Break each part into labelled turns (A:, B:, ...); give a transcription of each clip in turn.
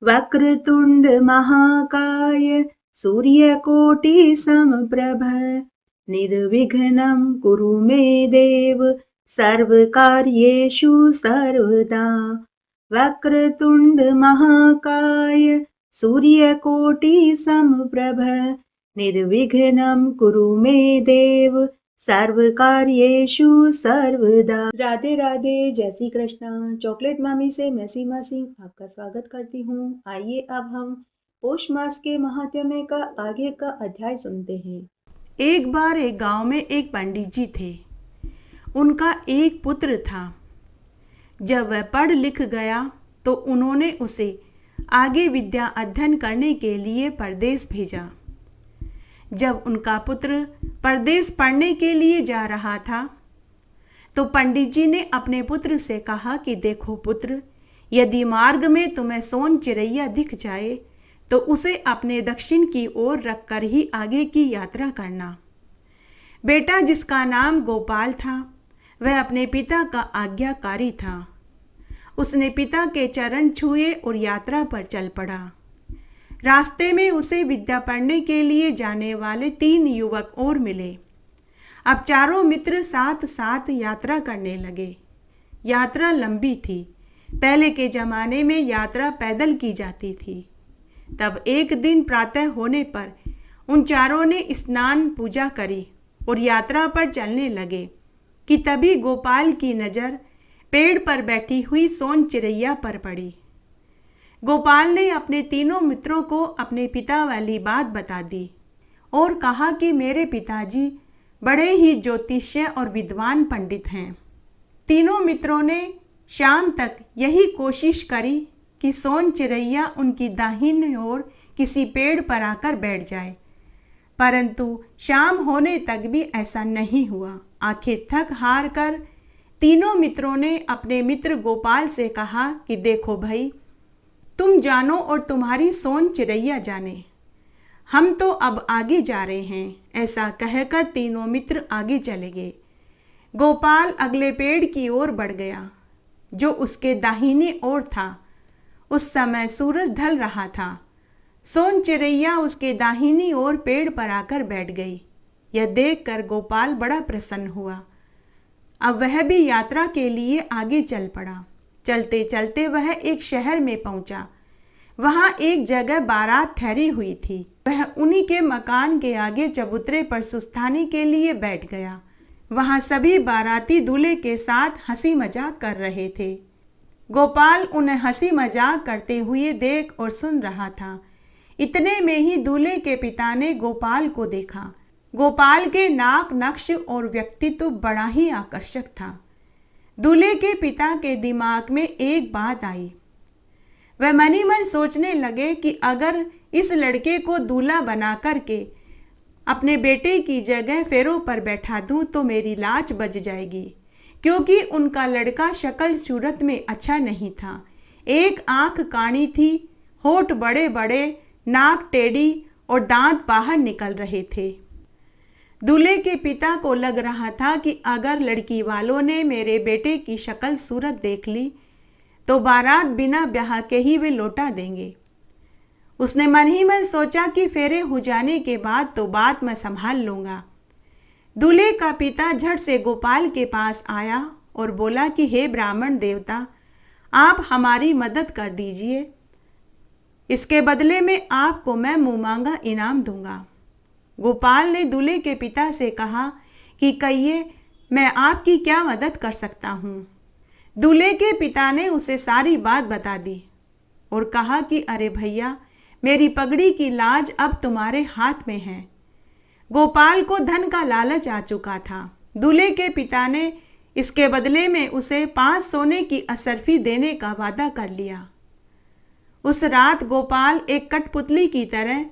A: वक्रतुंड महाकाय सूर्यकोटि समप्रभ निर्विघ्नं कुरु मे देव सर्वकार्येषु सर्वदा। वक्रतुंड महाकाय सूर्यकोटि समप्रभ निर्विघ्नं कुरु मे देव सर्वकार्येषु सर्वदा। राधे राधे, जय श्री कृष्ण। चॉकलेट मामी से मैं सीमा सिंह आपका स्वागत करती हूँ। आइए अब हम पौष मास के महात्म्य का आगे का अध्याय सुनते हैं। एक बार एक गांव में एक पंडित जी थे। उनका एक पुत्र था। जब वह पढ़ लिख गया तो उन्होंने उसे आगे विद्या अध्ययन करने के लिए परदेश भेजा। जब उनका पुत्र परदेश पढ़ने के लिए जा रहा था तो पंडित जी ने अपने पुत्र से कहा कि देखो पुत्र, यदि मार्ग में तुम्हें सोन चिड़ैया दिख जाए तो उसे अपने दक्षिण की ओर रखकर ही आगे की यात्रा करना। बेटा, जिसका नाम गोपाल था, वह अपने पिता का आज्ञाकारी था। उसने पिता के चरण छुए और यात्रा पर चल पड़ा। रास्ते में उसे विद्या पढ़ने के लिए जाने वाले 3 युवक और मिले। अब चारों मित्र साथ साथ यात्रा करने लगे। यात्रा लंबी थी। पहले के जमाने में यात्रा पैदल की जाती थी। तब एक दिन प्रातः होने पर उन चारों ने स्नान पूजा करी और यात्रा पर चलने लगे कि तभी गोपाल की नज़र पेड़ पर बैठी हुई सोन चिड़ैया पर पड़ी। गोपाल ने अपने तीनों मित्रों को अपने पिता वाली बात बता दी और कहा कि मेरे पिताजी बड़े ही ज्योतिष्य और विद्वान पंडित हैं। तीनों मित्रों ने शाम तक यही कोशिश करी कि सोन चिड़ैया उनकी दाहिनी ओर किसी पेड़ पर आकर बैठ जाए, परंतु शाम होने तक भी ऐसा नहीं हुआ। आखिर थक हार कर तीनों मित्रों ने अपने मित्र गोपाल से कहा कि देखो भाई, तुम जानो और तुम्हारी सोन चिड़ैया जाने, हम तो अब आगे जा रहे हैं। ऐसा कहकर तीनों मित्र आगे चले गए। गोपाल अगले पेड़ की ओर बढ़ गया जो उसके दाहिनी ओर था। उस समय सूरज ढल रहा था। सोन चिड़ैया उसके दाहिनी ओर पेड़ पर आकर बैठ गई। यह देखकर गोपाल बड़ा प्रसन्न हुआ। अब वह भी यात्रा के लिए आगे चल पड़ा। चलते चलते वह एक शहर में पहुंचा। वहां एक जगह बारात ठहरी हुई थी। वह उन्हीं के मकान के आगे चबूतरे पर सुस्ताने के लिए बैठ गया। वहां सभी बाराती दूल्हे के साथ हंसी मजाक कर रहे थे। गोपाल उन्हें हंसी मजाक करते हुए देख और सुन रहा था। इतने में ही दूल्हे के पिता ने गोपाल को देखा। गोपाल के नाक नक्श और व्यक्तित्व बड़ा ही आकर्षक था। दूल्हे के पिता के दिमाग में एक बात आई। वह मन ही मन सोचने लगे कि अगर इस लड़के को दूल्हा बना करके अपने बेटे की जगह फेरों पर बैठा दूं तो मेरी लाज बच जाएगी, क्योंकि उनका लड़का शक्ल सूरत में अच्छा नहीं था। एक आंख काणी थी, होठ बड़े बड़े, नाक टेढ़ी और दांत बाहर निकल रहे थे। दूल्हे के पिता को लग रहा था कि अगर लड़की वालों ने मेरे बेटे की शक्ल सूरत देख ली तो बारात बिना ब्याह के ही वे लौटा देंगे। उसने मन ही मन सोचा कि फेरे हो जाने के बाद तो बात मैं संभाल लूँगा। दूल्हे का पिता झट से गोपाल के पास आया और बोला कि हे ब्राह्मण देवता, आप हमारी मदद कर दीजिए। इसके बदले में आपको मैं मुँह मांगा इनाम दूंगा। गोपाल ने दूल्हे के पिता से कहा कि कहिए, मैं आपकी क्या मदद कर सकता हूँ। दूल्हे के पिता ने उसे सारी बात बता दी और कहा कि अरे भैया, मेरी पगड़ी की लाज अब तुम्हारे हाथ में है। गोपाल को धन का लालच आ चुका था। दूल्हे के पिता ने इसके बदले में उसे 5 सोने की असरफी देने का वादा कर लिया। उस रात गोपाल एक कठपुतली की तरह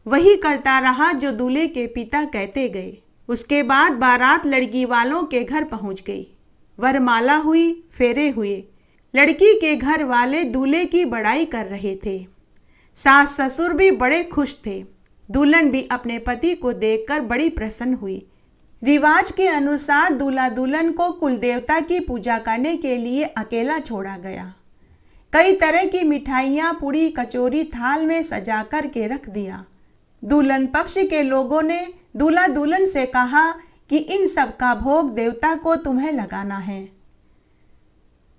A: वही करता रहा जो दूल्हे के पिता कहते गए। उसके बाद बारात लड़की वालों के घर पहुंच गई। वरमाला हुई, फेरे हुए। लड़की के घर वाले दूल्हे की बड़ाई कर रहे थे। सास ससुर भी बड़े खुश थे। दुल्हन भी अपने पति को देखकर बड़ी प्रसन्न हुई। रिवाज के अनुसार दूल्हा दुल्हन को कुल देवता की पूजा करने के लिए अकेला छोड़ा गया। कई तरह की मिठाइयाँ, पूरी, कचौरी थाल में सजा कर के रख दिया। दुल्हन पक्ष के लोगों ने दूल्हा दुल्हन से कहा कि इन सब का भोग देवता को तुम्हें लगाना है।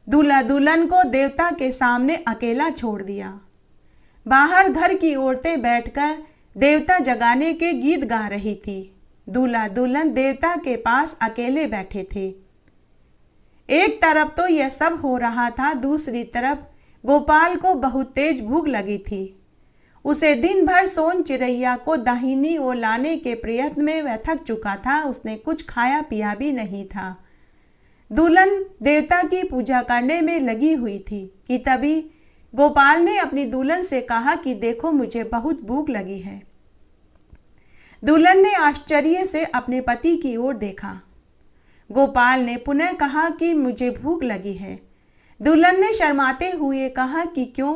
A: दूल्हा दुल्हन को देवता के सामने अकेला छोड़ दिया। बाहर घर की औरतें बैठकर देवता जगाने के गीत गा रही थी। दूल्हा दुल्हन देवता के पास अकेले बैठे थे। एक तरफ तो यह सब हो रहा था, दूसरी तरफ गोपाल को बहुत तेज भूख लगी थी। उसे दिन भर सोन चिड़ैया को दाहिनी ओर लाने के प्रयत्न में वह थक चुका था। उसने कुछ खाया पिया भी नहीं था। दुल्हन देवता की पूजा करने में लगी हुई थी कि तभी गोपाल ने अपनी दुल्हन से कहा कि देखो, मुझे बहुत भूख लगी है। दुल्हन ने आश्चर्य से अपने पति की ओर देखा। गोपाल ने पुनः कहा कि मुझे भूख लगी है। दुल्हन ने शर्माते हुए कहा कि क्यों,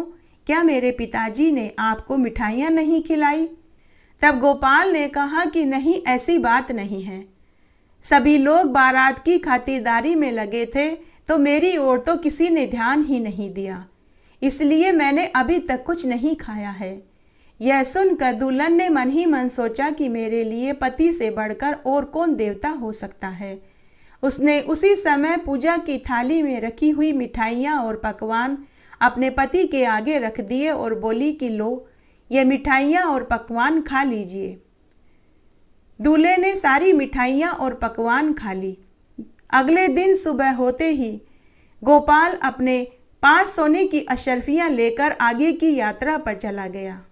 A: क्या मेरे पिताजी ने आपको मिठाइयाँ नहीं खिलाई? तब गोपाल ने कहा कि नहीं, ऐसी बात नहीं है। सभी लोग बारात की खातिरदारी में लगे थे, तो मेरी ओर तो किसी ने ध्यान ही नहीं दिया, इसलिए मैंने अभी तक कुछ नहीं खाया है। यह सुनकर दुल्हन ने मन ही मन सोचा कि मेरे लिए पति से बढ़कर और कौन देवता हो सकता है। उसने उसी समय पूजा की थाली में रखी हुई मिठाइयाँ और पकवान अपने पति के आगे रख दिए और बोली कि लो, ये मिठाइयाँ और पकवान खा लीजिए। दूल्हे ने सारी मिठाइयाँ और पकवान खा ली। अगले दिन सुबह होते ही गोपाल अपने पास सोने की अशर्फियाँ लेकर आगे की यात्रा पर चला गया।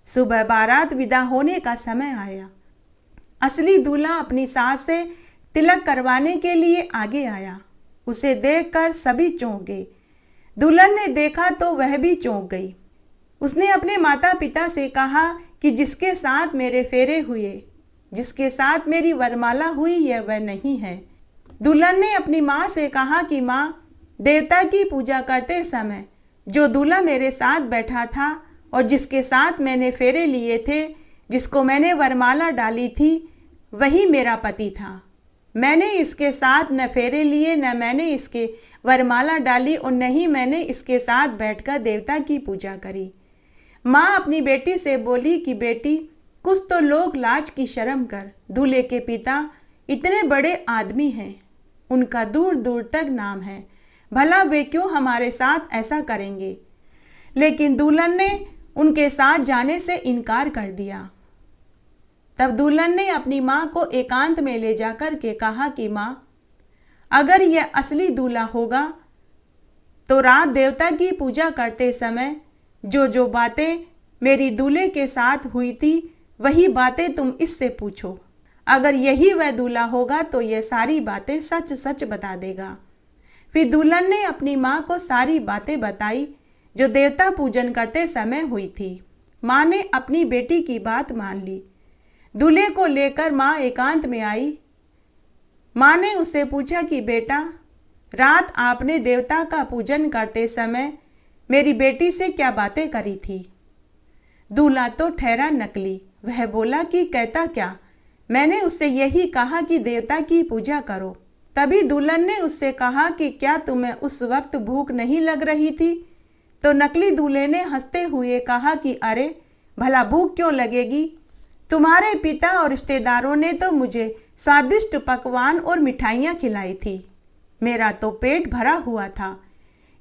A: सुबह बारात विदा होने का समय आया। असली दूल्हा अपनी सास से तिलक करवाने के लिए आगे आया। उसे देखकर सभी चौंक गए। दुल्हन ने देखा तो वह भी चौंक गई। उसने अपने माता पिता से कहा कि जिसके साथ मेरे फेरे हुए, जिसके साथ मेरी वरमाला हुई, यह वह नहीं है। दुल्हन ने अपनी माँ से कहा कि माँ, देवता की पूजा करते समय जो दूल्हा मेरे साथ बैठा था और जिसके साथ मैंने फेरे लिए थे, जिसको मैंने वरमाला डाली थी, वही मेरा पति था। मैंने इसके साथ न फेरे लिए, न मैंने इसके वरमाला डाली और न ही मैंने इसके साथ बैठकर देवता की पूजा करी। माँ अपनी बेटी से बोली कि बेटी, कुछ तो लोग लाज की शर्म कर। दूल्हे के पिता इतने बड़े आदमी हैं, उनका दूर दूर तक नाम है, भला वे क्यों हमारे साथ ऐसा करेंगे? लेकिन दुल्हन ने उनके साथ जाने से इनकार कर दिया। तब दुल्हन ने अपनी माँ को एकांत में ले जाकर के कहा कि माँ, अगर यह असली दूल्हा होगा तो रात देवता की पूजा करते समय जो जो बातें मेरी दूल्हे के साथ हुई थी, वही बातें तुम इससे पूछो। अगर यही वह दूल्हा होगा तो यह सारी बातें सच सच बता देगा। फिर दुल्हन ने अपनी माँ को सारी बातें बताई जो देवता पूजन करते समय हुई थी। माँ ने अपनी बेटी की बात मान ली। दूल्हे को लेकर माँ एकांत में आई। माँ ने उससे पूछा कि बेटा, रात आपने देवता का पूजन करते समय मेरी बेटी से क्या बातें करी थी? दूल्हा तो ठहरा नकली। वह बोला कि कहता क्या, मैंने उससे यही कहा कि देवता की पूजा करो। तभी दुल्हन ने उससे कहा कि क्या तुम्हें उस वक्त भूख नहीं लग रही थी? तो नकली दूल्हे ने हंसते हुए कहा कि अरे भला भूख क्यों लगेगी, तुम्हारे पिता और रिश्तेदारों ने तो मुझे स्वादिष्ट पकवान और मिठाइयाँ खिलाई थी, मेरा तो पेट भरा हुआ था।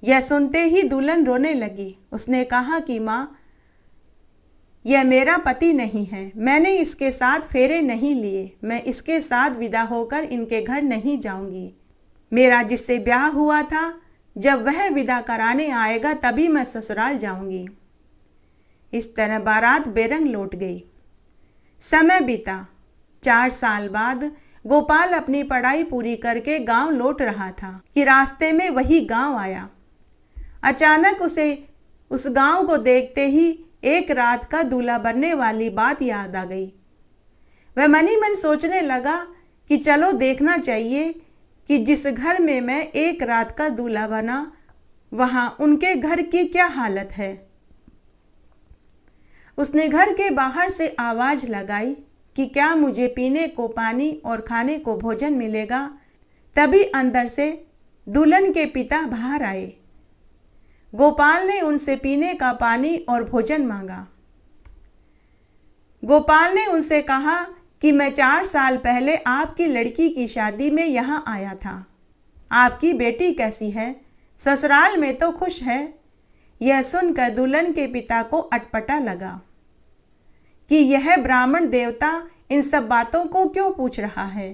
A: यह सुनते ही दुल्हन रोने लगी। उसने कहा कि माँ, यह मेरा पति नहीं है, मैंने इसके साथ फेरे नहीं लिए, मैं इसके साथ विदा होकर इनके घर नहीं जाऊंगी। मेरा जिससे ब्याह हुआ था, जब वह विदा कराने आएगा तभी मैं ससुराल जाऊंगी। इस तरह बारात बेरंग लौट गई। समय बीता। 4 साल बाद गोपाल अपनी पढ़ाई पूरी करके गांव लौट रहा था कि रास्ते में वही गांव आया। अचानक उसे उस गांव को देखते ही एक रात का दूल्हा बनने वाली बात याद आ गई। वह मन ही मन सोचने लगा कि चलो देखना चाहिए कि जिस घर में मैं एक रात का दूल्हा बना, वहां उनके घर की क्या हालत है। उसने घर के बाहर से आवाज़ लगाई कि क्या मुझे पीने को पानी और खाने को भोजन मिलेगा। तभी अंदर से दुल्हन के पिता बाहर आए। गोपाल ने उनसे पीने का पानी और भोजन मांगा। गोपाल ने उनसे कहा कि मैं 4 साल पहले आपकी लड़की की शादी में यहाँ आया था। आपकी बेटी कैसी है? ससुराल में तो खुश है। यह सुनकर दुल्हन के पिता को अटपटा लगा कि यह ब्राह्मण देवता इन सब बातों को क्यों पूछ रहा है।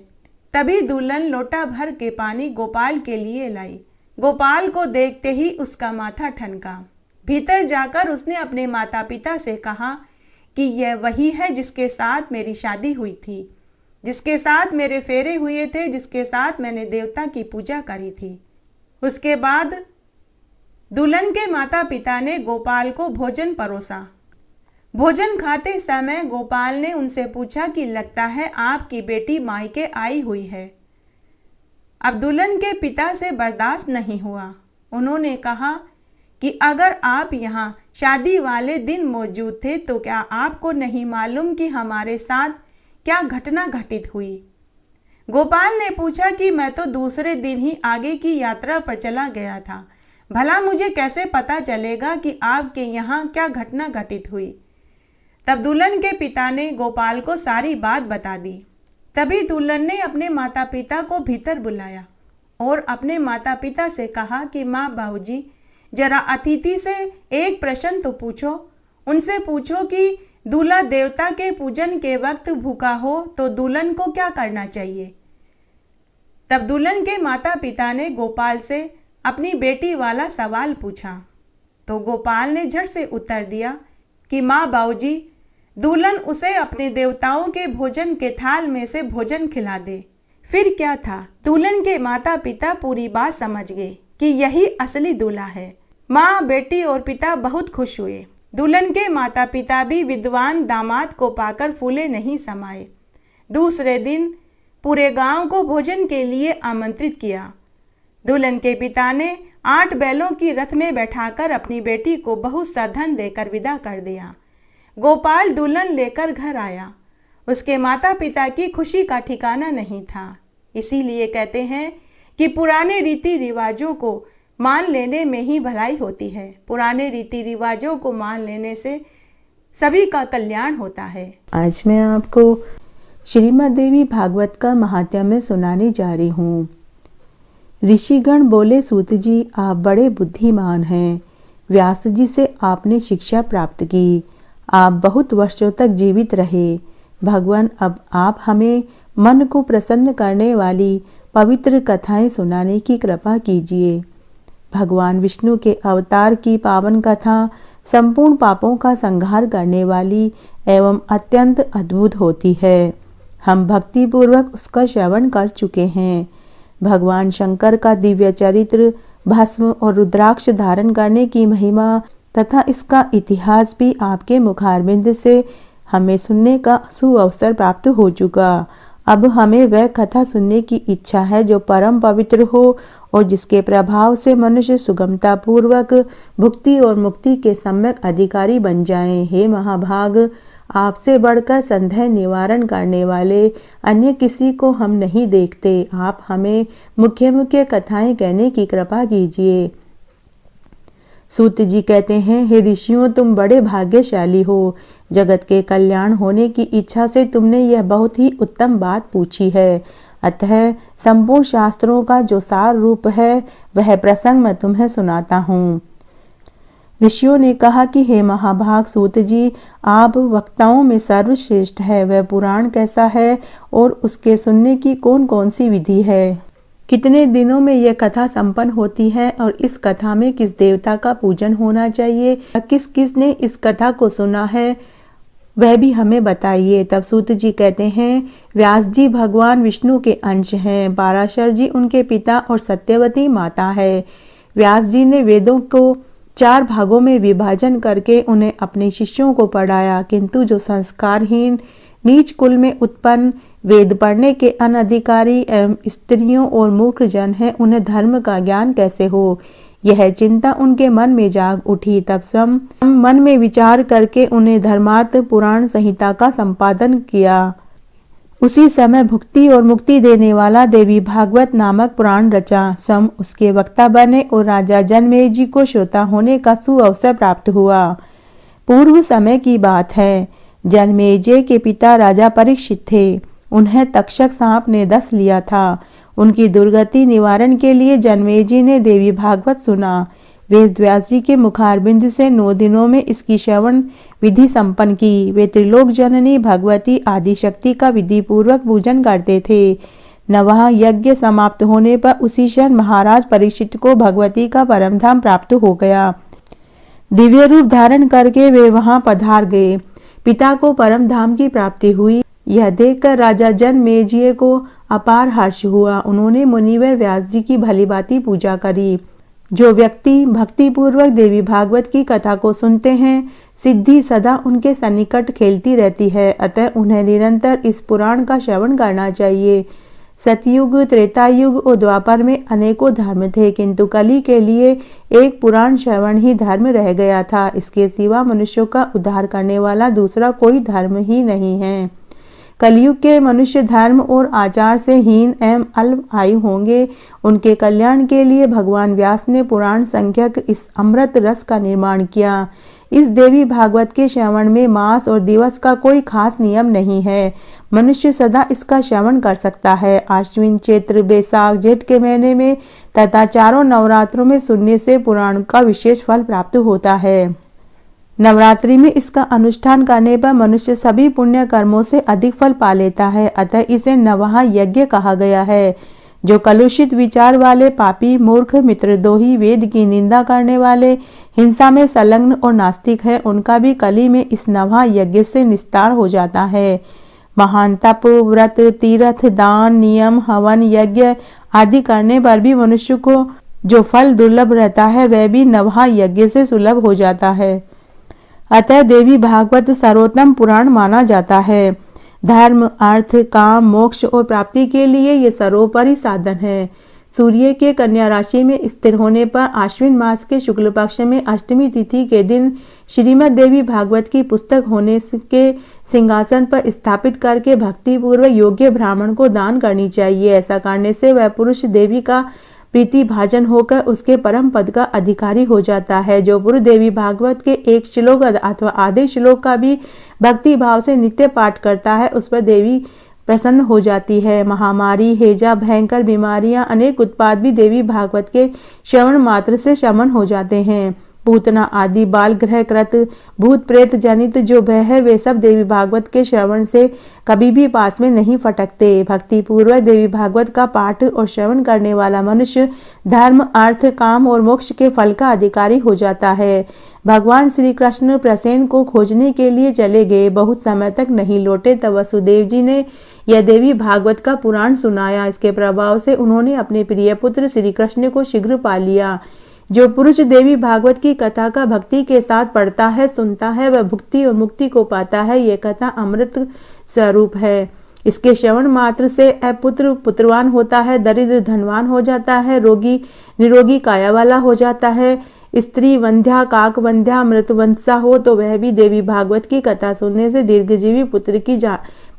A: तभी दुल्हन लोटा भर के पानी गोपाल के लिए लाई। गोपाल को देखते ही उसका माथा ठनका। भीतर जाकर उसने अपने माता पिता से कहा कि यह वही है जिसके साथ मेरी शादी हुई थी, जिसके साथ मेरे फेरे हुए थे, जिसके साथ मैंने देवता की पूजा करी थी। उसके बाद दुल्हन के माता पिता ने गोपाल को भोजन परोसा। भोजन खाते समय गोपाल ने उनसे पूछा कि लगता है आपकी बेटी मायके आई हुई है। अब दुल्हन के पिता से बर्दाश्त नहीं हुआ। उन्होंने कहा कि अगर आप यहाँ शादी वाले दिन मौजूद थे तो क्या आपको नहीं मालूम कि हमारे साथ क्या घटना घटित हुई। गोपाल ने पूछा कि मैं तो दूसरे दिन ही आगे की यात्रा पर चला गया था, भला मुझे कैसे पता चलेगा कि आपके यहाँ क्या घटना घटित हुई। तब दुल्हन के पिता ने गोपाल को सारी बात बता दी। तभी दुल्हन ने अपने माता पिता को भीतर बुलाया और अपने माता पिता से कहा कि माँ बाबूजी, जरा अतिथि से एक प्रश्न तो पूछो। उनसे पूछो कि दूल्हा देवता के पूजन के वक्त भूखा हो तो दुल्हन को क्या करना चाहिए। तब दुल्हन के माता पिता ने गोपाल से अपनी बेटी वाला सवाल पूछा तो गोपाल ने झट से उत्तर दिया कि माँ बाबूजी, दुल्हन उसे अपने देवताओं के भोजन के थाल में से भोजन खिला दे। फिर क्या था, दुल्हन के माता पिता पूरी बात समझ गए कि यही असली दूल्हा है। माँ, बेटी और पिता बहुत खुश हुए। दुल्हन के माता पिता भी विद्वान दामाद को पाकर फूले नहीं समाये। दूसरे दिन पूरे गांव को भोजन के लिए आमंत्रित किया। दुल्हन के पिता ने 8 बैलों की रथ में बैठाकर अपनी बेटी को बहुत सा धन देकर विदा कर दिया। गोपाल दुल्हन लेकर घर आया। उसके माता पिता की खुशी का ठिकाना नहीं था। इसीलिए कहते हैं कि पुराने रीति रिवाजों को मान लेने में ही भलाई होती है। पुराने रीति रिवाजों को मान लेने से सभी का कल्याण होता है।
B: आज मैं आपको श्रीमद् देवी भागवत का महात्म्य सुनाने जा रही हूँ। ऋषिगण बोले, सूत जी आप बड़े बुद्धिमान हैं। व्यास जी से आपने शिक्षा प्राप्त की। आप बहुत वर्षों तक जीवित रहे। भगवान, अब आप हमें मन को प्रसन्न करने वाली पवित्र कथाएं सुनाने की कृपा कीजिए। भगवान विष्णु के अवतार की पावन कथा संपूर्ण पापों का संहार करने वाली एवं अत्यंत अद्भुत होती है। हम भक्ति पूर्वक उसका श्रवण कर चुके हैं। भगवान शंकर का दिव्य चरित्र, भस्म और रुद्राक्ष धारण करने की महिमा तथा इसका इतिहास भी आपके मुखारबिंद से हमें सुनने का सुअवसर प्राप्त हो चुका। अब हमें वह कथा सुनने की इच्छा है जो परम पवित्र हो और जिसके प्रभाव से मनुष्य सुगमता पूर्वक भुक्ति और मुक्ति के सम्यक अधिकारी बन जाएं। हे महाभाग, आपसे बढ़कर संदेह निवारण करने वाले अन्य किसी को हम नहीं देखते। आप हमें मुख्य मुख्य कथाएं कहने की कृपा कीजिए। सूत जी कहते हैं, हे ऋषियों, तुम बड़े भाग्यशाली हो। जगत के कल्याण होने की इच्छा से तुमने यह बहुत ही उत्तम बात पूछी है। अतः संपूर्ण शास्त्रों का जो सार रूप है वह प्रसंग मैं तुम्हें सुनाता हूँ। ऋषियों ने कहा कि हे महाभाग सूत जी, आप वक्ताओं में सर्वश्रेष्ठ है। वह पुराण कैसा है और उसके सुनने की कौन कौन सी विधि है, कितने दिनों में यह कथा संपन्न होती है और इस कथा में किस देवता का पूजन होना चाहिए, किस किस ने इस कथा को सुना है, वह भी हमें बताइए। तब सूत जी कहते हैं, व्यास जी भगवान विष्णु के अंश हैं। पाराशर जी उनके पिता और सत्यवती माता है। व्यास जी ने वेदों को 4 भागों में विभाजन करके उन्हें अपने शिष्यों को पढ़ाया, किंतु जो संस्कारहीन, नीच कुल में उत्पन्न, वेद पढ़ने के अनधिकारी एवं स्त्रियों और मूर्ख जन हैं, उन्हें धर्म का ज्ञान कैसे हो, यह चिंता उनके मन में जाग उठी। तब स्वयं मन में विचार करके उन्हें धर्मार्थ पुराण संहिता का संपादन किया। उसी समय भुक्ति और मुक्ति देने वाला देवी भागवत नामक पुराण रचा। स्वयं उसके वक्ता बने और राजा जनमेजय को श्रोता होने का सुअवसर प्राप्त हुआ। पूर्व समय की बात है। जनमेजय के पिता राजा परीक्षित थे। उन्हें तक्षक सांप ने डस लिया था। उनकी दुर्गति निवारण के लिए जनमेजय ने देवी भागवत सुना। वेद व्यास जी के मुखारबिंद से 9 दिनों में इसकी श्रवण विधि संपन्न की। वे त्रिलोक जननी भगवती आदि शक्ति का विधि पूर्वक पूजन करते थे। नवह यज्ञ समाप्त होने पर उसी क्षण महाराज परीक्षित को भगवती का परम धाम प्राप्त हो गया। दिव्य रूप धारण करके वे वहां पधार गए। पिता को परम धाम की प्राप्ति हुई। यह देखकर राजा जनमेजय को अपार हर्ष हुआ। उन्होंने मुनिवर व्यास जी की भलीभांति पूजा करी। जो व्यक्ति भक्ति पूर्वक देवी भागवत की कथा को सुनते हैं, सिद्धि सदा उनके सन्निकट खेलती रहती है। अतः उन्हें निरंतर इस पुराण का श्रवण करना चाहिए। सतयुग, त्रेता युग और द्वापर में अनेकों धर्म थे, किंतु कली के लिए एक पुराण श्रवण ही धर्म रह गया था। इसके सिवा मनुष्यों का उद्धार करने वाला दूसरा कोई धर्म ही नहीं है। कलयुग के मनुष्य धर्म और आचार से हीन एवं अल्प आयु होंगे। उनके कल्याण के लिए भगवान व्यास ने पुराण संख्यक इस अमृत रस का निर्माण किया। इस देवी भागवत के श्रवण में मास और दिवस का कोई खास नियम नहीं है। मनुष्य सदा इसका श्रवण कर सकता है। आश्विन, चैत्र, बैसाख, जेठ के महीने में तथा चारों नवरात्रों में सुनने से पुराण का विशेष फल प्राप्त होता है। नवरात्रि में इसका अनुष्ठान करने पर मनुष्य सभी पुण्य कर्मों से अधिक फल पा लेता है। अतः इसे नवहा यज्ञ कहा गया है। जो कलुषित विचार वाले पापी, मूर्ख, मित्रद्रोही, वेद की निंदा करने वाले, हिंसा में संलग्न और नास्तिक है, उनका भी कली में इस नवहा यज्ञ से निस्तार हो जाता है। महान तप, व्रत, तीर्थ, दान, नियम, हवन, यज्ञ आदि करने पर भी मनुष्य को जो फल दुर्लभ रहता है, वह भी नवहा यज्ञ से सुलभ हो जाता है। अतः देवी भागवत सर्वोत्तम पुराण माना जाता है। धर्म, अर्थ, काम, मोक्ष और प्राप्ति के लिए ये सर्वोपरि साधन है। सूर्य के कन्या राशि में स्थिर होने पर आश्विन मास के शुक्ल पक्ष में अष्टमी तिथि के दिन श्रीमद् देवी भागवत की पुस्तक होने के सिंहासन पर स्थापित करके भक्ति पूर्वक योग्य ब्राह्मण को दान करनी चाहिए। ऐसा करने से वह पुरुष देवी का प्रीति भाजन होकर उसके परम पद का अधिकारी हो जाता है। जो पुरुष देवी भागवत के एक श्लोक अथवा आधे श्लोक का भी भक्ति भाव से नित्य पाठ करता है, उस पर देवी प्रसन्न हो जाती है। महामारी, हैजा, भयंकर बीमारियां, अनेक उत्पात भी देवी भागवत के श्रवण मात्र से शमन हो जाते हैं। पूतना आदि बाल ग्रह कृत भूत प्रेत जनित जो भय है, वे सब देवी भागवत के श्रवण से कभी भी पास में नहीं फटकते। भक्ति पूर्वक देवी भागवत का पाठ और श्रवण करने वाला मनुष्य धर्म, अर्थ, काम और मोक्ष के फल का अधिकारी हो जाता है। भगवान श्री कृष्ण प्रसेन को खोजने के लिए चले गए। बहुत समय तक नहीं लौटे तब वसुदेव जी ने यह देवी भागवत का पुराण सुनाया। इसके प्रभाव से उन्होंने अपने प्रिय पुत्र श्री कृष्ण को शीघ्र पा लिया। जो पुरुष देवी भागवत की कथा का भक्ति के साथ पढ़ता है, सुनता है, वह भुक्ति और मुक्ति को पाता है। ये कथा अमृत स्वरूप है। इसके श्रवण मात्र से अपुत्र पुत्रवान होता है, दरिद्र धनवान हो जाता है, रोगी निरोगी काया वाला हो जाता है। स्त्री वंध्या, काक वंध्या, मृतवंशा हो तो वह भी देवी भागवत की कथा सुनने से दीर्घजीवी पुत्र की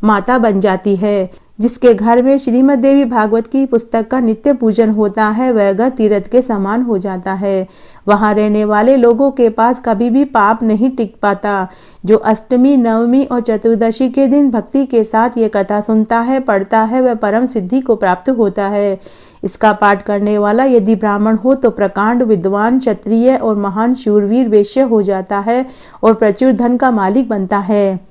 B: माता बन जाती है। जिसके घर में श्रीमद् देवी भागवत की पुस्तक का नित्य पूजन होता है, वह घर तीर्थ के समान हो जाता है। वहां रहने वाले लोगों के पास कभी भी पाप नहीं टिक पाता। जो अष्टमी, नवमी और चतुर्दशी के दिन भक्ति के साथ ये कथा सुनता है, पढ़ता है, वह परम सिद्धि को प्राप्त होता है। इसका पाठ करने वाला यदि ब्राह्मण हो तो प्रकांड विद्वान, क्षत्रिय और महान शूरवीर वैश्य हो जाता है और प्रचुर धन का मालिक बनता है।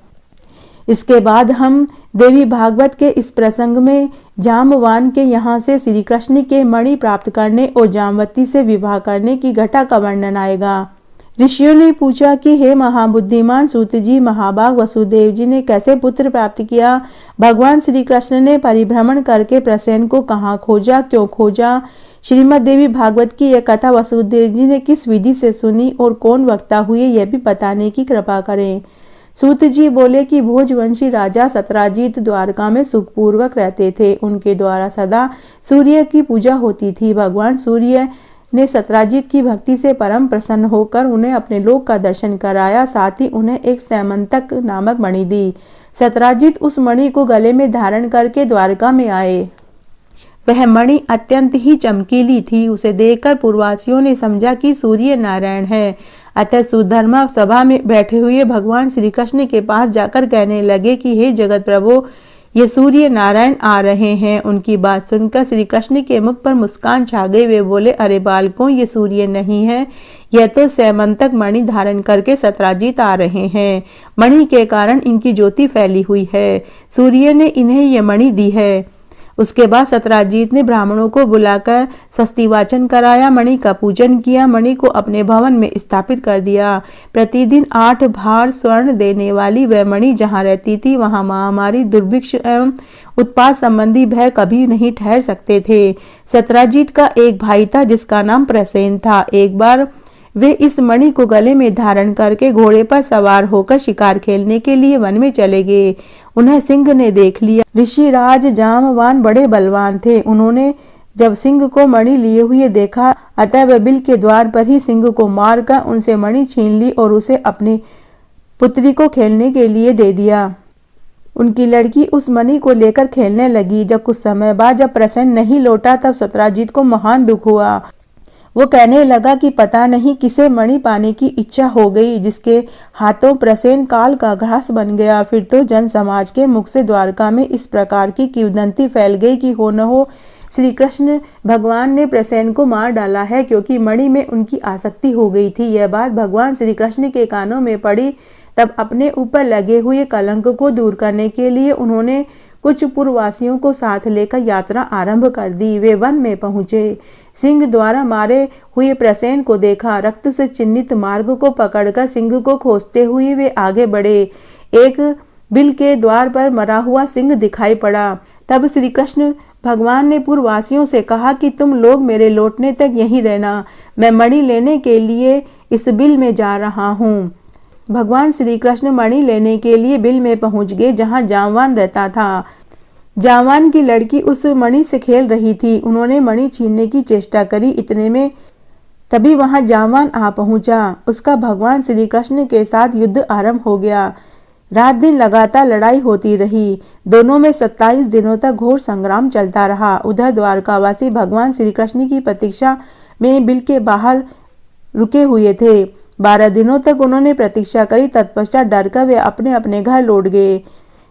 B: इसके बाद हम देवी भागवत के इस प्रसंग में जाम्बवान के यहाँ से श्री कृष्ण के मणि प्राप्त करने और जामवती से विवाह करने की घटा का वर्णन आएगा। ऋषियों ने पूछा कि हे महाबुद्धिमान सूत जी, महाभाग वसुदेव जी ने कैसे पुत्र प्राप्त किया? भगवान श्री कृष्ण ने परिभ्रमण करके प्रसेन को कहाँ खोजा, क्यों खोजा? श्रीमद् देवी भागवत की यह कथा वसुदेव जी ने किस विधि से सुनी और कौन वक्ता हुए, यह भी बताने की कृपा करें। सूत जी बोले कि भोजवंशी राजा सत्राजीत द्वारका में सुखपूर्वक रहते थे। उनके द्वारा सदा सूर्य की पूजा होती थी। भगवान सूर्य ने सत्राजित की भक्ति से परम प्रसन्न होकर उन्हें अपने लोक का दर्शन कराया, साथ ही उन्हें एक सैमंतक नामक मणि दी। सत्राजित उस मणि को गले में धारण करके द्वारका में आए। वह मणि अत्यंत ही चमकीली थी। उसे देखकर पूर्ववासियों ने समझा कि सूर्य नारायण है। अतः सुधर्मा सभा में बैठे हुए भगवान श्री कृष्ण के पास जाकर कहने लगे कि हे जगत प्रभु, ये सूर्य नारायण आ रहे हैं। उनकी बात सुनकर श्री कृष्ण के मुख पर मुस्कान छा गई। वे बोले, अरे बालकों, ये सूर्य नहीं है, यह तो सैमंतक मणि धारण करके सत्राजित आ रहे हैं। मणि के कारण इनकी ज्योति फैली हुई है। सूर्य ने इन्हें ये मणि दी है। उसके बाद सत्राजित ने ब्राह्मणों को बुलाकर स्वस्ति वाचन कराया, मणि का पूजन किया, मणि को अपने भवन में स्थापित कर दिया। प्रतिदिन 8 भार स्वर्ण देने वाली वह मणि जहाँ रहती थी, वहाँ महामारी, दुर्भिक्ष एवं उत्पात संबंधी भय कभी नहीं ठहर सकते थे। सत्राजित का एक भाई था जिसका नाम प्रसेन था। एक बार वे इस मणि को गले में धारण करके घोड़े पर सवार होकर शिकार खेलने के लिए वन में चले गए। उन्हें सिंह ने देख लिया। ऋषिराज जामवान बड़े बलवान थे। उन्होंने जब सिंह को मणि लिए हुए देखा, अतः वे बिल के द्वार पर ही सिंह को मारकर उनसे मणि छीन ली और उसे अपनी पुत्री को खेलने के लिए दे दिया। उनकी लड़की उस मणि को लेकर खेलने लगी। जब कुछ समय बाद जब प्रसन्न नहीं लौटा, तब सत्राजित को महान दुख हुआ। वो कहने लगा कि पता नहीं किसे मणि पाने की इच्छा हो गई, जिसके हाथों प्रसेन काल का घास बन गया। फिर तो जन समाज के मुख से द्वारका में इस प्रकार की किंवदंती फैल गई कि हो न हो श्री कृष्ण भगवान ने प्रसेन को मार डाला है, क्योंकि मणि में उनकी आसक्ति हो गई थी। यह बात भगवान श्री कृष्ण के कानों में पड़ी। तब अपने ऊपर लगे हुए कलंक को दूर करने के लिए उन्होंने कुछ पूर्ववासियों को साथ लेकर यात्रा आरंभ कर दी। वे वन में पहुंचे। सिंह द्वारा मारे हुए प्रसेन को देखा। रक्त से चिन्हित मार्ग को पकड़कर सिंह को खोजते हुए वे आगे बढ़े। एक बिल के द्वार पर मरा हुआ सिंह दिखाई पड़ा। तब श्री कृष्ण भगवान ने पूर्ववासियों से कहा कि तुम लोग मेरे लौटने तक यहीं रहना, मैं मणि लेने के लिए इस बिल में जा रहा हूँ। भगवान श्री कृष्ण मणि लेने के लिए बिल में पहुंच गए, जहां जामवान रहता था। जामवान की लड़की उस मणि से खेल रही थी। उन्होंने मणि छीनने की चेष्टा करी। इतने में तभी वहां जामवान आ पहुंचा। उसका भगवान श्री कृष्ण के साथ युद्ध आरंभ हो गया। रात दिन लगातार लड़ाई होती रही। दोनों में 27 दिनों तक घोर संग्राम चलता रहा। उधर द्वारकावासी भगवान श्री कृष्ण की प्रतीक्षा में बिल के बाहर रुके हुए थे। 12 दिनों तक उन्होंने प्रतीक्षा करी। तत्पश्चात डरकर वे अपने अपने घर लौट गए।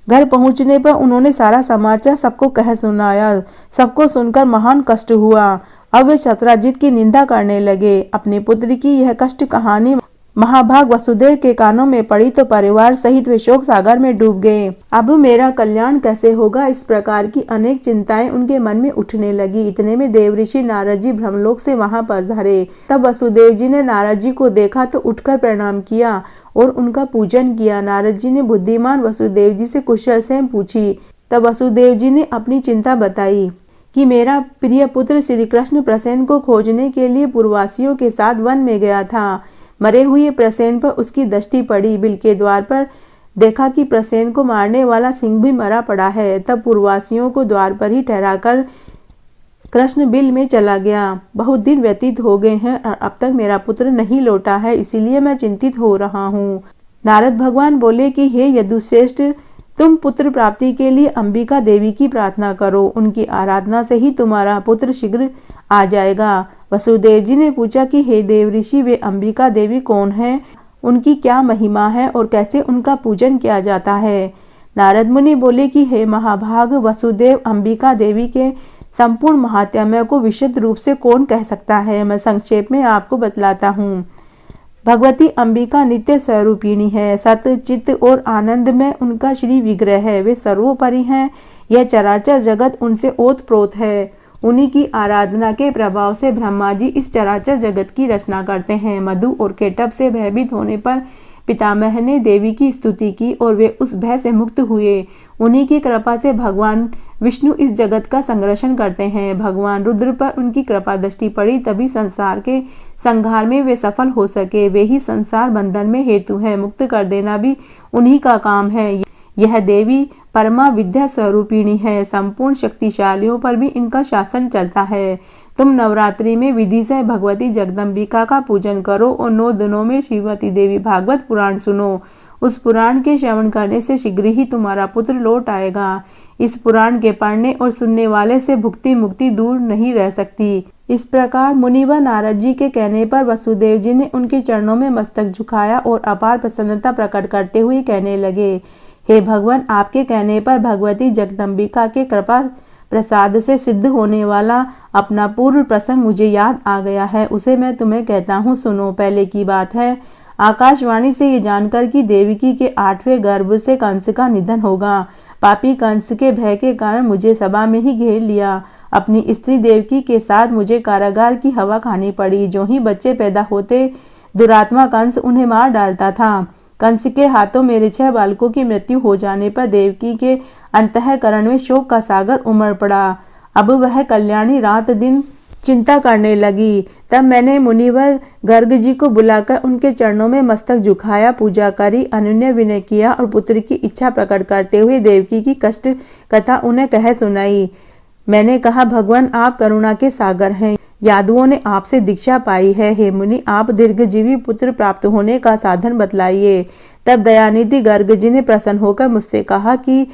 B: घर पहुंचने पर उन्होंने सारा समाचार सबको कह सुनाया। सबको सुनकर महान कष्ट हुआ। अब वे सत्राजित की निंदा करने लगे। अपनी पुत्री की यह कष्ट कहानी महाभाग वसुदेव के कानों में पड़ी तो परिवार सहित वे शोक सागर में डूब गए। अब मेरा कल्याण कैसे होगा, इस प्रकार की अनेक चिंताएं उनके मन में उठने लगी। इतने में देवऋषि नारद जी ब्रह्मलोक से वहां पधारे। तब वसुदेव जी ने नारद जी को देखा तो उठकर प्रणाम किया और उनका पूजन किया। नारद जी ने बुद्धिमान वसुदेव जी से कुशल क्षेम पूछी। तब वसुदेव जी ने अपनी चिंता बताई कि मेरा प्रिय पुत्र श्री कृष्ण प्रसेन को खोजने के लिए पूर्ववासियों के साथ वन में गया था। मरे हुए प्रसेन पर उसकी दृष्टि पड़ी। बिल के द्वार पर देखा कि प्रसेन को मारने वाला सिंह भी मरा पड़ा है। तब पूर्ववासियों को द्वार पर ही ठहराकर कृष्ण बिल में चला गया। बहुत दिन व्यतीत हो गए हैं और अब तक मेरा पुत्र नहीं लौटा है, इसीलिए मैं चिंतित हो रहा हूँ। नारद भगवान बोले कि हे यदुश्रेष्ठ, तुम पुत्र प्राप्ति के लिए अंबिका देवी की प्रार्थना करो। उनकी आराधना से ही तुम्हारा पुत्र शीघ्र आ जाएगा। वसुदेव जी ने पूछा कि हे देवऋषि, वे अंबिका देवी कौन है, उनकी क्या महिमा है और कैसे उनका पूजन किया जाता है। नारद मुनि बोले कि हे महाभाग वसुदेव, अंबिका देवी के संपूर्ण महात्म्य को विशुद्ध रूप से कौन कह सकता है। मैं संक्षेप में आपको बतलाता हूँ। भगवती अंबिका नित्य स्वरूपिणी है। सत चित्त और आनंद में उनका श्री विग्रह है। वे सर्वोपरि हैं। यह चराचर जगत उनसे ओतप्रोत है। उन्हीं की आराधना के प्रभाव से ब्रह्मा जी इस चराचर जगत की रचना करते हैं। मधु और केटभ से भयभीत होने पर पितामह ने देवी की स्तुति की और वे उस भय से मुक्त हुए। उन्हीं की कृपा से भगवान विष्णु इस जगत का संरक्षण करते हैं। भगवान रुद्र पर उनकी कृपा दृष्टि पड़ी, तभी संसार के संहार में वे सफल हो सके। वे ही संसार बंधन में हेतु है। मुक्त कर देना भी उन्हीं का काम है। यह देवी परमा विद्या स्वरूपिणी है। संपूर्ण शक्तिशालियों पर भी इनका शासन चलता है। तुम नवरात्रि में विधि से भगवती जगदम्बिका का पूजन करो और 9 दिनों में श्रीमती देवी भागवत पुराण सुनो। उस पुराण के श्रवण करने से शीघ्र ही तुम्हारा पुत्र लौट आएगा। इस पुराण के पढ़ने और सुनने वाले से भुक्ति मुक्ति दूर नहीं रह सकती। इस प्रकार मुनिवर नारद जी के कहने पर वसुदेव जी ने उनके चरणों में मस्तक झुकाया और अपार प्रसन्नता प्रकट करते हुए कहने लगे, हे भगवान, आपके कहने पर भगवती जगदम्बिका के कृपा प्रसाद से सिद्ध होने वाला अपना पूर्व प्रसंग मुझे याद आ गया है, उसे मैं तुम्हें कहता हूँ, सुनो। पहले की बात है, आकाशवाणी से ये जानकर कि देवकी के 8वें गर्भ से कंस का निधन होगा, पापी कंस के भय के कारण मुझे सभा में ही घेर लिया। अपनी स्त्री देवकी के साथ मुझे कारागार की हवा खानी पड़ी। जो ही बच्चे पैदा होते दुरात्मा कंस उन्हें मार डालता था। कंस के हाथों मेरे 6 बालकों की मृत्यु हो जाने पर देवकी के अंतःकरण में शोक का सागर उमड़ पड़ा। अब वह कल्याणी रात दिन चिंता करने लगी। तब मैंने मुनिवर गर्ग जी को बुलाकर उनके चरणों में मस्तक झुकाया, पूजा करी, अनन्य विनय किया और पुत्र की इच्छा प्रकट करते हुए देवकी की कष्ट कथा उन्हें कह सुनाई। मैंने कहा, भगवान, आप करुणा के सागर हैं। यादवों ने आपसे दीक्षा पाई है। हे मुनि, आप दीर्घजीवी पुत्र प्राप्त होने का साधन बतलाइए। तब दयानिधि गर्ग जी ने प्रसन्न होकर मुझसे कहा कि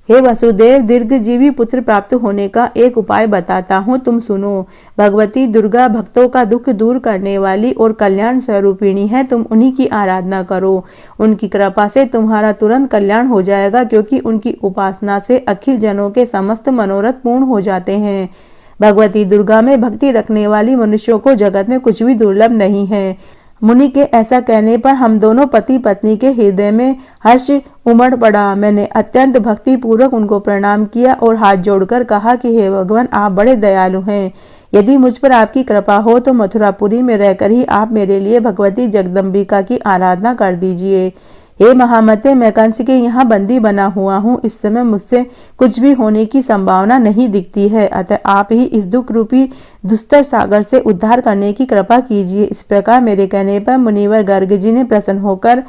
B: हे वसुदेव, दीर्घजीवी पुत्र प्राप्त होने का एक उपाय बताता हूँ, तुम सुनो। भगवती दुर्गा भक्तों का दुख दूर करने वाली और कल्याण स्वरूपिणी है। तुम उन्हीं की आराधना करो। उनकी कृपा से तुम्हारा तुरंत कल्याण हो जाएगा, क्योंकि उनकी उपासना से अखिल जनों के समस्त मनोरथ पूर्ण हो जाते हैं। भगवती दुर्गा में भक्ति रखने वाली मनुष्यों को जगत में कुछ भी दुर्लभ नहीं है। मुनि के ऐसा कहने पर हम दोनों पति पत्नी के हृदय में हर्ष उमड़ पड़ा। मैंने अत्यंत भक्ति पूर्वक उनको प्रणाम किया और हाथ जोड़कर कहा कि हे भगवान, आप बड़े दयालु हैं। यदि मुझ पर आपकी कृपा हो तो मथुरापुरी में रहकर ही आप मेरे लिए भगवती जगदम्बिका की आराधना कर दीजिए। हे महामते, मैं कंस के यहाँ बंदी बना हुआ हूँ। इस समय मुझसे कुछ भी होने की संभावना नहीं दिखती है, अतः आप ही इस दुख रूपी दुस्तर सागर से उद्धार करने की कृपा कीजिए। इस प्रकार मेरे कहने पर मुनिवर गर्ग जी ने प्रसन्न होकर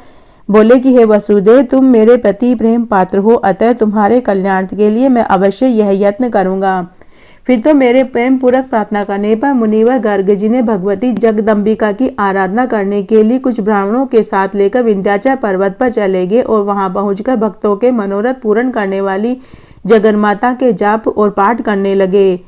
B: बोले कि हे वसुदेव, तुम मेरे प्रति प्रेम पात्र हो, अतः तुम्हारे कल्याण के लिए मैं अवश्य यह यत्न करूंगा। फिर तो मेरे प्रेम पूर्वक प्रार्थना करने पर मुनिवर गर्ग जी ने भगवती जगदम्बिका की आराधना करने के लिए कुछ ब्राह्मणों के साथ लेकर विंध्याचल पर्वत पर चले गए और वहां पहुंचकर भक्तों के मनोरथ पूर्ण करने वाली जगन्माता के जाप और पाठ करने लगे।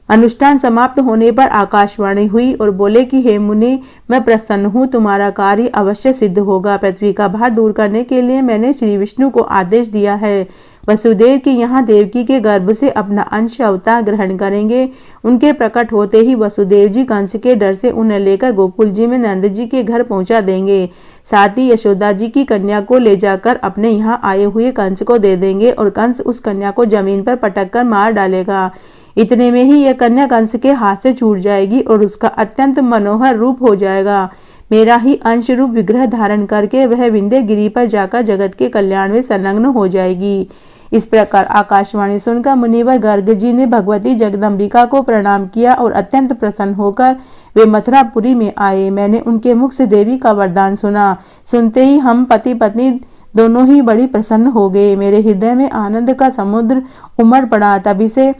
B: अनुष्ठान समाप्त होने पर आकाशवाणी हुई और बोले कि हे मुनि, मैं प्रसन्न हूँ, तुम्हारा कार्य अवश्य सिद्ध होगा। पृथ्वी का भार दूर करने के लिए मैंने श्री विष्णु को आदेश दिया है। वसुदेव की यहाँ देवकी के गर्भ से अपना अंश अवतार ग्रहण करेंगे। उनके प्रकट होते ही वसुदेव जी कंस के डर से उन्हें लेकर गोकुल जी में नंद जी के घर पहुंचा देंगे। साथ ही यशोदा जी की कन्या को ले जाकर अपने यहाँ आए हुए कंस को दे देंगे और कंस उस कन्या को जमीन पर पटक कर मार डालेगा। इतने में ही यह कन्या कंस के हाथ से छूट जाएगी और उसका अत्यंत मनोहर रूप हो जाएगा। मेरा ही अंश रूप विग्रह धारण करके वह विंध्य गिरी पर जाकर जगत के कल्याण में संलग्न हो जाएगी। इस प्रकार आकाशवाणी सुनकर मुनिवर गर्ग जी ने भगवती जगदम्बिका को प्रणाम किया और अत्यंत प्रसन्न होकर वे मथुरापुरी में आए। मैंने उनके मुख से देवी का वरदान सुना। सुनते ही हम पति पत्नी दोनों ही बड़ी प्रसन्न हो गए। मेरे हृदय में आनंद का समुद्र उमड़ पड़ा। तभी से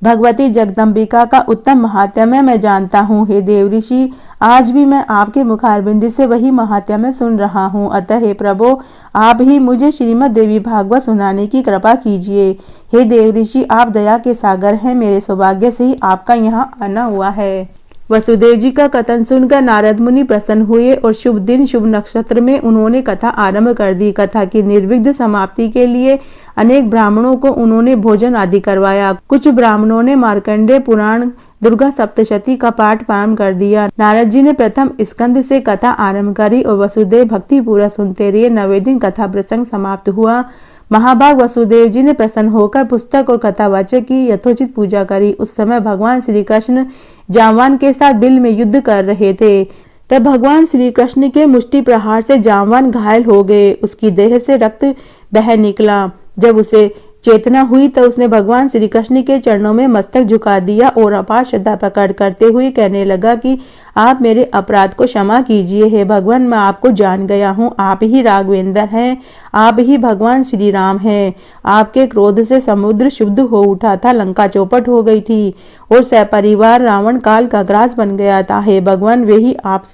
B: भगवती जगदम्बिका का उत्तम महात्म्य मैं जानता हूँ। हे देव ऋषि, आज भी मैं आपके मुखारबिंद से वही महात्म्य सुन रहा हूँ। अतः हे प्रभु, आप ही मुझे श्रीमद् देवी भागवत सुनाने की कृपा कीजिए। हे देव ऋषि, आप दया के सागर हैं। मेरे सौभाग्य से ही आपका यहाँ आना हुआ है। वसुदेव जी का कथन सुनकर नारद मुनि प्रसन्न हुए और शुभ दिन शुभ नक्षत्र में उन्होंने कथा आरंभ कर दी। कथा की निर्विघ्न समाप्ति के लिए अनेक ब्राह्मणों को उन्होंने भोजन आदि करवाया। कुछ ब्राह्मणों ने मार्कंडेय पुराण दुर्गा सप्तशती का पाठ प्रारंभ कर दिया। नारद जी ने प्रथम स्कंद से कथा आरंभ करी और वसुदेव भक्ति पूर्वक सुनते रहे। 9वें दिन कथा प्रसंग समाप्त हुआ। महाभाग वसुदेव जी ने प्रसन्न होकर पुस्तक और कथावाचक की यथोचित पूजा करी। उस समय भगवान श्री कृष्ण जामवान के साथ बिल में युद्ध कर रहे थे। तब भगवान श्री कृष्ण के मुष्टि प्रहार से जामवान घायल हो गए। उसकी देह से रक्त बह निकला। जब उसे चेतना हुई तो उसने भगवान श्री कृष्ण के चरणों में मस्तक झुका दिया और अपार श्रद्धा प्रकट करते हुए कहने लगा कि आप मेरे अपराध को क्षमा कीजिए। हे भगवान, मैं आपको जान गया हूँ, आप ही राघवेंद्र हैं, आप ही भगवान श्री राम हैं। आपके क्रोध से समुद्र शुद्ध हो उठा था, लंका चौपट हो गई थी और सपरिवार रावण काल का ग्रास बन गया था। हे भगवान, वे ही आप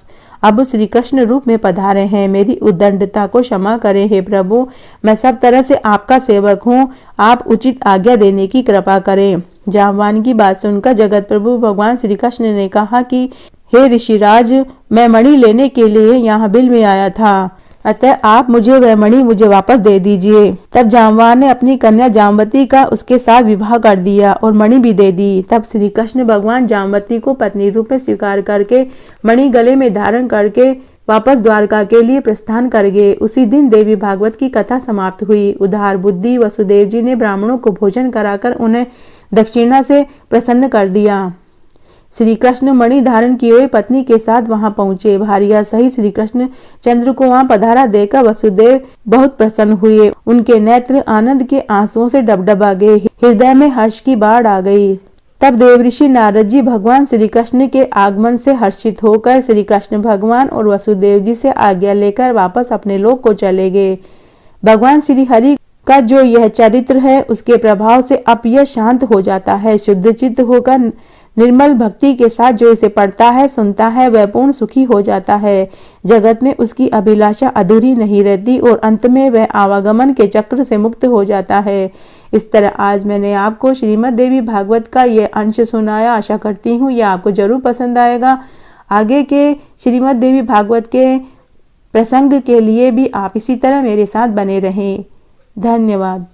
B: अब श्री कृष्ण रूप में पधारे हैं। मेरी उद्दंडता को क्षमा करें। हे प्रभु, मैं सब तरह से आपका सेवक हूँ, आप उचित आज्ञा देने की कृपा करें। जाम्बावान की बात सुनकर जगत प्रभु भगवान श्री कृष्ण ने कहा कि हे ऋषिराज, मैं मणि लेने के लिए यहाँ बिल में आया था, अतः आप मुझे वह मणि मुझे वापस दे दीजिए। तब जाम्बवान ने अपनी कन्या जाम्बवती का उसके साथ विवाह कर दिया और मणि भी दे दी। तब श्री कृष्ण भगवान जाम्बवती को पत्नी रूप में स्वीकार करके मणि गले में धारण करके वापस द्वारका के लिए प्रस्थान कर गए। उसी दिन देवी भागवत की कथा समाप्त हुई। उदार बुद्धि वसुदेव जी ने ब्राह्मणों को भोजन कराकर उन्हें दक्षिणा से प्रसन्न कर दिया। श्री कृष्ण मणि धारण किए हुए पत्नी के साथ वहां पहुंचे। भारिया सहित श्री कृष्ण चंद्र को वहां पधारा देखकर वसुदेव बहुत प्रसन्न हुए। उनके नेत्र आनंद के आंसुओं से डबडबा गए, हृदय में हर्ष की बाढ़ आ गई। तब देवऋषि नारद जी भगवान श्री कृष्ण के आगमन से हर्षित होकर श्री कृष्ण भगवान और वसुदेव जी से आज्ञा लेकर वापस अपने लोक को चले गए। भगवान श्री हरि का जो यह चरित्र है, उसके प्रभाव से अब यह शांत हो जाता है। शुद्ध चित्त होकर निर्मल भक्ति के साथ जो इसे पढ़ता है, सुनता है, वह पूर्ण सुखी हो जाता है। जगत में उसकी अभिलाषा अधूरी नहीं रहती और अंत में वह आवागमन के चक्र से मुक्त हो जाता है। इस तरह आज मैंने आपको श्रीमद् देवी भागवत का यह अंश सुनाया। आशा करती हूँ यह आपको जरूर पसंद आएगा। आगे के श्रीमद् देवी भागवत के प्रसंग के लिए भी आप इसी तरह मेरे साथ बने रहें। धन्यवाद।